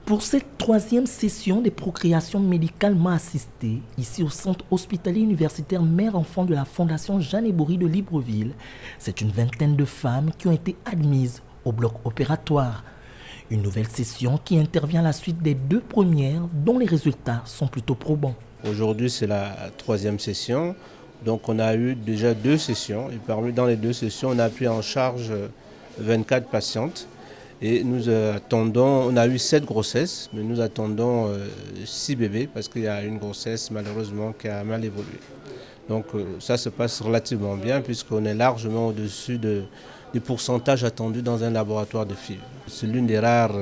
Pour cette troisième session des procréations médicalement assistées, ici au centre hospitalier universitaire mère-enfant de la Fondation Jeanne-Eboury de Libreville, c'est une vingtaine de femmes qui ont été admises au bloc opératoire. Une nouvelle session qui intervient à la suite des deux premières dont les résultats sont plutôt probants. Aujourd'hui, c'est la troisième session. Donc on a eu déjà deux sessions et dans les deux sessions, on a pris en charge 24 patientes. Et nous attendons, on a eu 7 grossesses, mais nous attendons 6 bébés parce qu'il y a une grossesse malheureusement qui a mal évolué. Donc ça se passe relativement bien puisqu'on est largement au-dessus du pourcentage attendu dans un laboratoire de FIV. C'est l'une des rares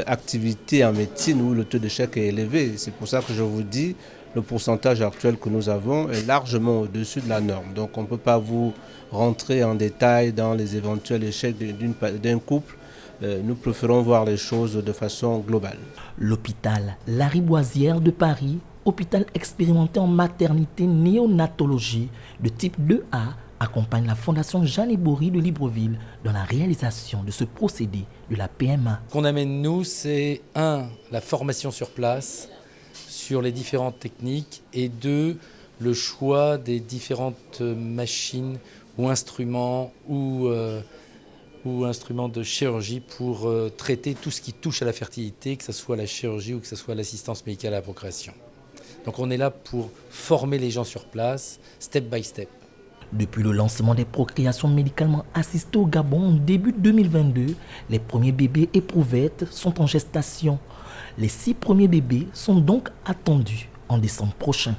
activités en médecine où le taux d'échec est élevé. C'est pour ça que je vous dis, le pourcentage actuel que nous avons est largement au-dessus de la norme. Donc on ne peut pas vous rentrer en détail dans les éventuels échecs d'un couple. Nous préférons voir les choses de façon globale. L'hôpital Lariboisière de Paris, hôpital expérimenté en maternité néonatologie de type 2A, accompagne la Fondation Jeanne-Eboury de Libreville dans la réalisation de ce procédé de la PMA. Ce qu'on amène nous, c'est la formation sur place sur les différentes techniques et le choix des différentes machines ou instruments ou instruments de chirurgie pour traiter tout ce qui touche à la fertilité, que ce soit la chirurgie ou que ce soit l'assistance médicale à la procréation. Donc on est là pour former les gens sur place, step by step. Depuis le lancement des procréations médicalement assistées au Gabon en début 2022, les premiers bébés éprouvettes sont en gestation. Les 6 premiers bébés sont donc attendus en décembre prochain.